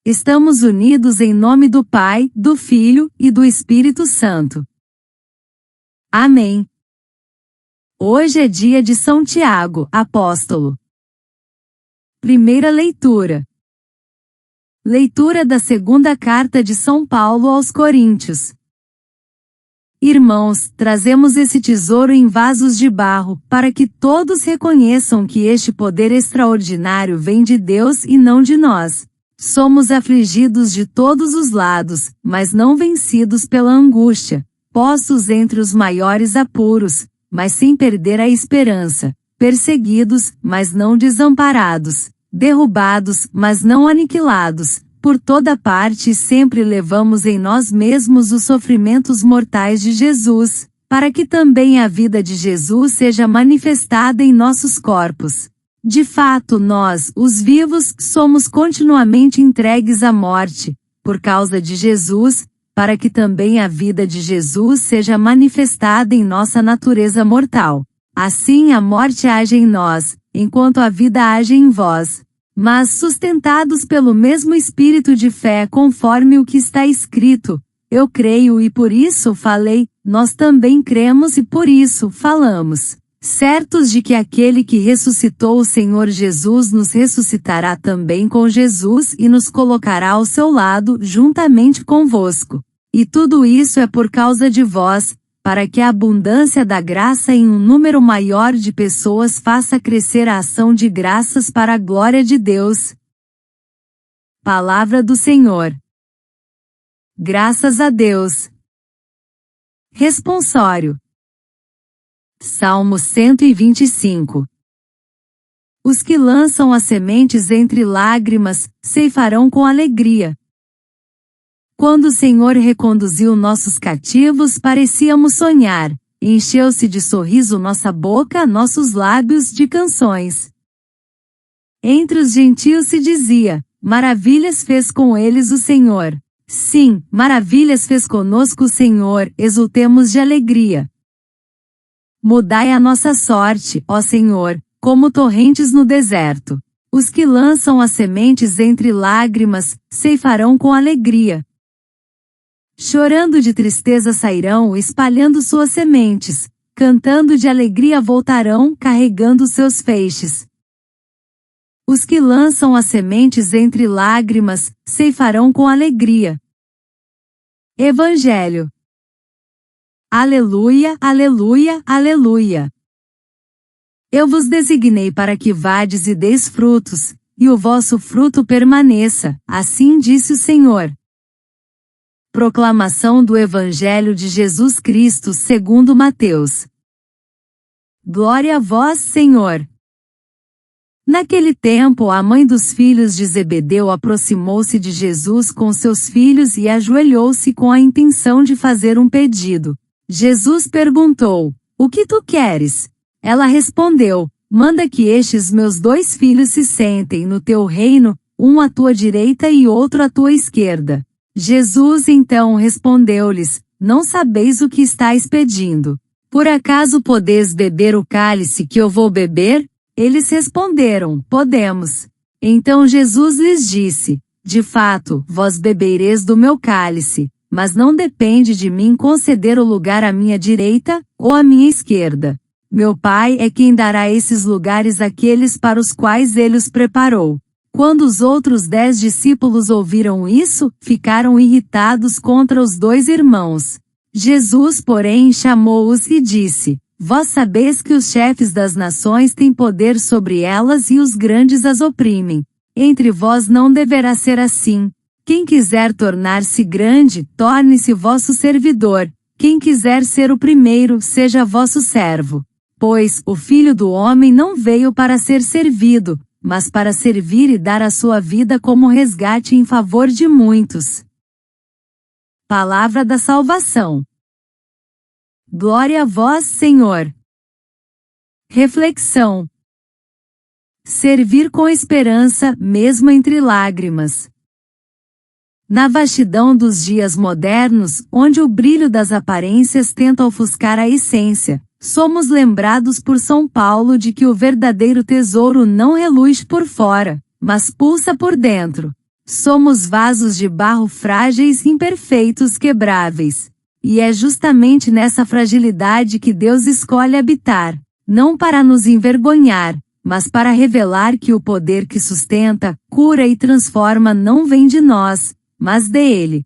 Estamos unidos em nome do Pai, do Filho e do Espírito Santo. Amém. Hoje é dia de São Tiago, apóstolo. Primeira leitura. Leitura da segunda carta de São Paulo aos Coríntios. Irmãos, trazemos esse tesouro em vasos de barro, para que todos reconheçam que este poder extraordinário vem de Deus e não de nós. Somos afligidos de todos os lados, mas não vencidos pela angústia, postos entre os maiores apuros, mas sem perder a esperança, perseguidos, mas não desamparados, derrubados, mas não aniquilados, por toda parte sempre levamos em nós mesmos os sofrimentos mortais de Jesus, para que também a vida de Jesus seja manifestada em nossos corpos. De fato nós, os vivos, somos continuamente entregues à morte, por causa de Jesus, para que também a vida de Jesus seja manifestada em nossa natureza mortal. Assim a morte age em nós, enquanto a vida age em vós. Mas sustentados pelo mesmo espírito de fé conforme o que está escrito, eu creio e por isso falei, nós também cremos e por isso falamos. Certos de que aquele que ressuscitou o Senhor Jesus nos ressuscitará também com Jesus e nos colocará ao seu lado juntamente convosco. E tudo isso é por causa de vós, para que a abundância da graça em um número maior de pessoas faça crescer a ação de graças para a glória de Deus. Palavra do Senhor. Graças a Deus. Responsório. Salmo 125. Os que lançam as sementes entre lágrimas, ceifarão com alegria. Quando o Senhor reconduziu nossos cativos, parecíamos sonhar, encheu-se de sorriso nossa boca, nossos lábios de canções. Entre os gentios se dizia, maravilhas fez com eles o Senhor. Sim, maravilhas fez conosco o Senhor, exultemos de alegria. Mudai a nossa sorte, ó Senhor, como torrentes no deserto. Os que lançam as sementes entre lágrimas, ceifarão com alegria. Chorando de tristeza sairão espalhando suas sementes, cantando de alegria voltarão carregando seus feixes. Os que lançam as sementes entre lágrimas, ceifarão com alegria. Evangelho. Aleluia, aleluia, aleluia. Eu vos designei para que vades e deis frutos, e o vosso fruto permaneça, assim disse o Senhor. Proclamação do Evangelho de Jesus Cristo segundo Mateus. Glória a vós, Senhor. Naquele tempo a mãe dos filhos de Zebedeu aproximou-se de Jesus com seus filhos e ajoelhou-se com a intenção de fazer um pedido. Jesus perguntou, o que tu queres? Ela respondeu, manda que estes meus 2 filhos se sentem no teu reino, um à tua direita e outro à tua esquerda. Jesus então respondeu-lhes, não sabeis o que estáis pedindo. Por acaso podeis beber o cálice que eu vou beber? Eles responderam, podemos. Então Jesus lhes disse, de fato, vós bebereis do meu cálice, mas não depende de mim conceder o lugar à minha direita, ou à minha esquerda. Meu Pai é quem dará esses lugares àqueles para os quais ele os preparou. Quando os outros 10 discípulos ouviram isso, ficaram irritados contra os 2 irmãos. Jesus, porém, chamou-os e disse, vós sabeis que os chefes das nações têm poder sobre elas e os grandes as oprimem. Entre vós não deverá ser assim. Quem quiser tornar-se grande, torne-se vosso servidor. Quem quiser ser o primeiro, seja vosso servo. Pois, o Filho do Homem não veio para ser servido, mas para servir e dar a sua vida como resgate em favor de muitos. Palavra da salvação. Glória a vós, Senhor. Reflexão. Servir com esperança, mesmo entre lágrimas. Na vastidão dos dias modernos, onde o brilho das aparências tenta ofuscar a essência, somos lembrados por São Paulo de que o verdadeiro tesouro não reluz por fora, mas pulsa por dentro. Somos vasos de barro frágeis, imperfeitos, quebráveis. E é justamente nessa fragilidade que Deus escolhe habitar, não para nos envergonhar, mas para revelar que o poder que sustenta, cura e transforma não vem de nós, mas dele.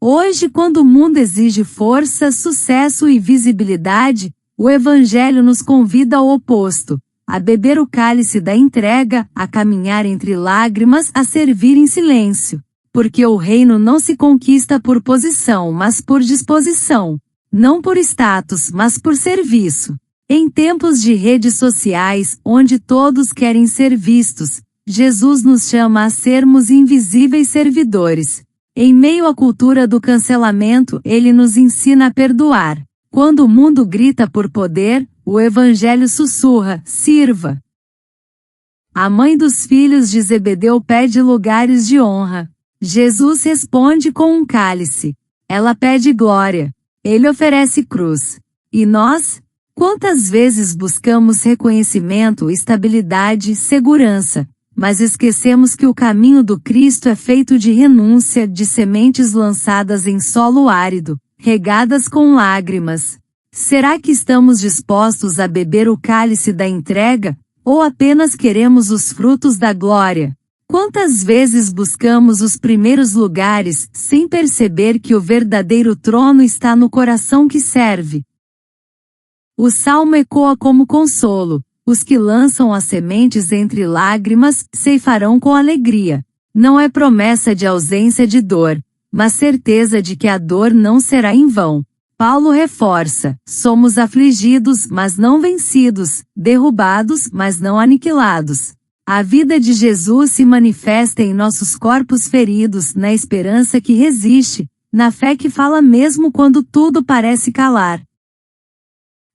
Hoje, quando o mundo exige força, sucesso e visibilidade, o Evangelho nos convida ao oposto, a beber o cálice da entrega, a caminhar entre lágrimas, a servir em silêncio. Porque o reino não se conquista por posição, mas por disposição. Não por status, mas por serviço. Em tempos de redes sociais, onde todos querem ser vistos, Jesus nos chama a sermos invisíveis servidores. Em meio à cultura do cancelamento, ele nos ensina a perdoar. Quando o mundo grita por poder, o Evangelho sussurra: sirva. A mãe dos filhos de Zebedeu pede lugares de honra. Jesus responde com um cálice. Ela pede glória. Ele oferece cruz. E nós? Quantas vezes buscamos reconhecimento, estabilidade, segurança, mas esquecemos que o caminho do Cristo é feito de renúncia, de sementes lançadas em solo árido, regadas com lágrimas. Será que estamos dispostos a beber o cálice da entrega, ou apenas queremos os frutos da glória? Quantas vezes buscamos os primeiros lugares, sem perceber que o verdadeiro trono está no coração que serve? O salmo ecoa como consolo. Os que lançam as sementes entre lágrimas, ceifarão com alegria. Não é promessa de ausência de dor, mas certeza de que a dor não será em vão. Paulo reforça: somos afligidos, mas não vencidos, derrubados, mas não aniquilados. A vida de Jesus se manifesta em nossos corpos feridos, na esperança que resiste, na fé que fala mesmo quando tudo parece calar.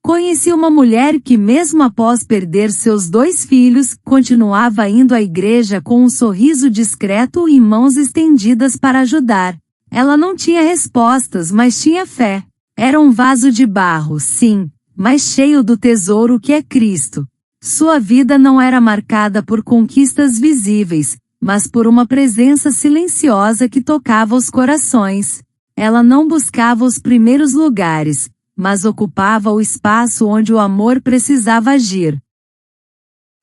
Conheci uma mulher que, mesmo após perder seus 2 filhos, continuava indo à igreja com um sorriso discreto e mãos estendidas para ajudar. Ela não tinha respostas, mas tinha fé. Era um vaso de barro, sim, mas cheio do tesouro que é Cristo. Sua vida não era marcada por conquistas visíveis, mas por uma presença silenciosa que tocava os corações. Ela não buscava os primeiros lugares, mas ocupava o espaço onde o amor precisava agir.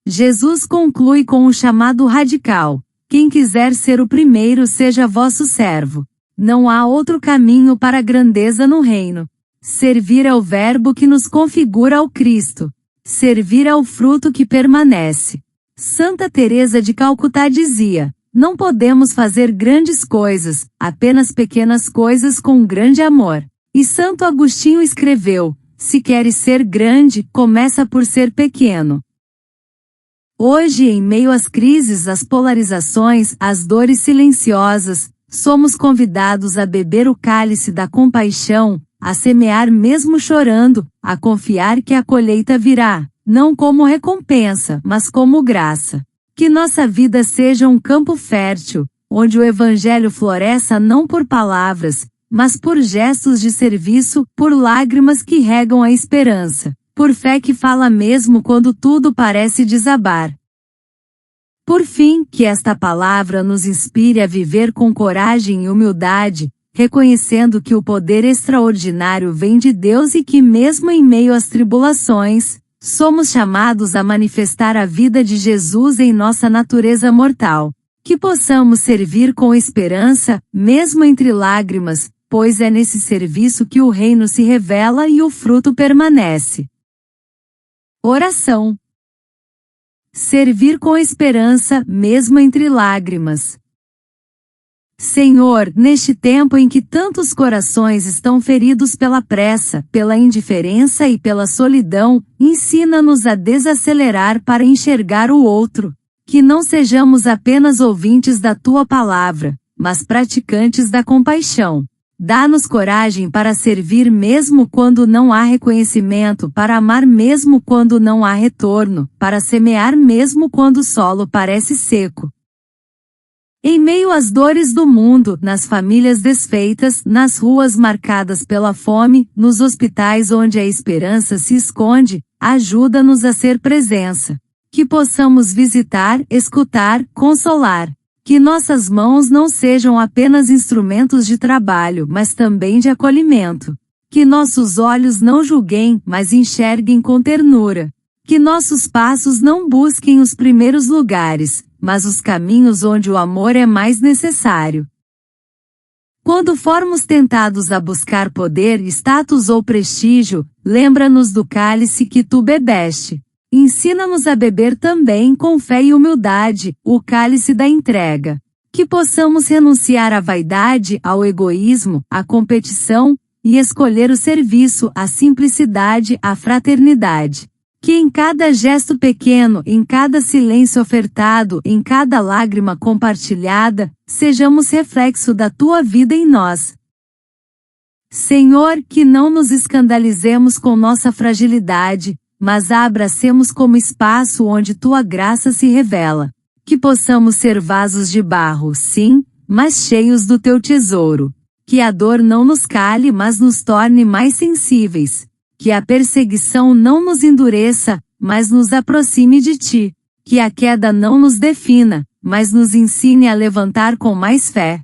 Jesus conclui com um chamado radical: quem quiser ser o primeiro, seja vosso servo. Não há outro caminho para a grandeza no reino. Servir é o verbo que nos configura ao Cristo. Servir é o fruto que permanece. Santa Teresa de Calcutá dizia: não podemos fazer grandes coisas, apenas pequenas coisas com grande amor. E Santo Agostinho escreveu: se queres ser grande, começa por ser pequeno. Hoje, em meio às crises, às polarizações, às dores silenciosas, somos convidados a beber o cálice da compaixão, a semear mesmo chorando, a confiar que a colheita virá, não como recompensa, mas como graça. Que nossa vida seja um campo fértil, onde o Evangelho floresça não por palavras, mas por gestos de serviço, por lágrimas que regam a esperança, por fé que fala mesmo quando tudo parece desabar. Por fim, que esta palavra nos inspire a viver com coragem e humildade, reconhecendo que o poder extraordinário vem de Deus e que mesmo em meio às tribulações, somos chamados a manifestar a vida de Jesus em nossa natureza mortal. Que possamos servir com esperança, mesmo entre lágrimas, pois é nesse serviço que o reino se revela e o fruto permanece. Oração. Servir com esperança, mesmo entre lágrimas. Senhor, neste tempo em que tantos corações estão feridos pela pressa, pela indiferença e pela solidão, ensina-nos a desacelerar para enxergar o outro. Que não sejamos apenas ouvintes da Tua palavra, mas praticantes da compaixão. Dá-nos coragem para servir mesmo quando não há reconhecimento, para amar mesmo quando não há retorno, para semear mesmo quando o solo parece seco. Em meio às dores do mundo, nas famílias desfeitas, nas ruas marcadas pela fome, nos hospitais onde a esperança se esconde, ajuda-nos a ser presença. Que possamos visitar, escutar, consolar. Que nossas mãos não sejam apenas instrumentos de trabalho, mas também de acolhimento. Que nossos olhos não julguem, mas enxerguem com ternura. Que nossos passos não busquem os primeiros lugares, mas os caminhos onde o amor é mais necessário. Quando formos tentados a buscar poder, status ou prestígio, lembra-nos do cálice que tu bebeste. Ensina-nos a beber também com fé e humildade, o cálice da entrega. Que possamos renunciar à vaidade, ao egoísmo, à competição, e escolher o serviço, a simplicidade, a fraternidade. Que em cada gesto pequeno, em cada silêncio ofertado, em cada lágrima compartilhada, sejamos reflexo da tua vida em nós. Senhor, que não nos escandalizemos com nossa fragilidade, mas a abracemos como espaço onde tua graça se revela. Que possamos ser vasos de barro, sim, mas cheios do teu tesouro. Que a dor não nos cale, mas nos torne mais sensíveis. Que a perseguição não nos endureça, mas nos aproxime de ti. Que a queda não nos defina, mas nos ensine a levantar com mais fé.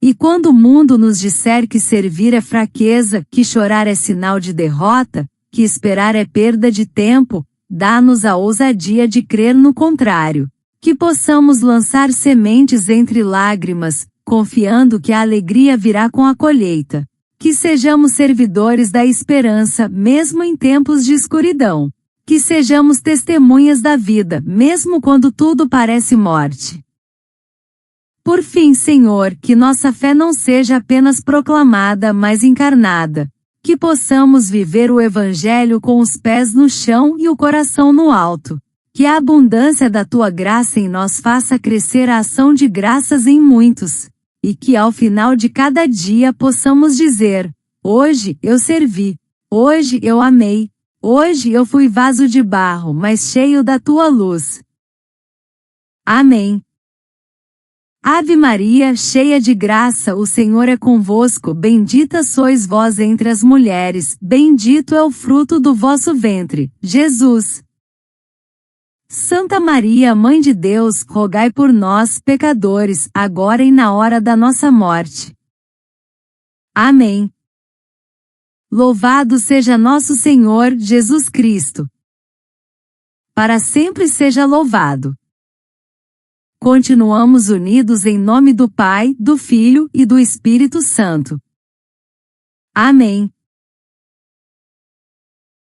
E quando o mundo nos disser que servir é fraqueza, que chorar é sinal de derrota, que esperar é perda de tempo, dá-nos a ousadia de crer no contrário. Que possamos lançar sementes entre lágrimas, confiando que a alegria virá com a colheita. Que sejamos servidores da esperança, mesmo em tempos de escuridão. Que sejamos testemunhas da vida, mesmo quando tudo parece morte. Por fim, Senhor, que nossa fé não seja apenas proclamada, mas encarnada. Que possamos viver o Evangelho com os pés no chão e o coração no alto. Que a abundância da tua graça em nós faça crescer a ação de graças em muitos. E que ao final de cada dia possamos dizer: hoje eu servi, hoje eu amei, hoje eu fui vaso de barro, mas cheio da tua luz. Amém. Ave Maria, cheia de graça, o Senhor é convosco, bendita sois vós entre as mulheres, bendito é o fruto do vosso ventre, Jesus. Santa Maria, Mãe de Deus, rogai por nós, pecadores, agora e na hora da nossa morte. Amém. Louvado seja nosso Senhor Jesus Cristo. Para sempre seja louvado. Continuamos unidos em nome do Pai, do Filho e do Espírito Santo. Amém.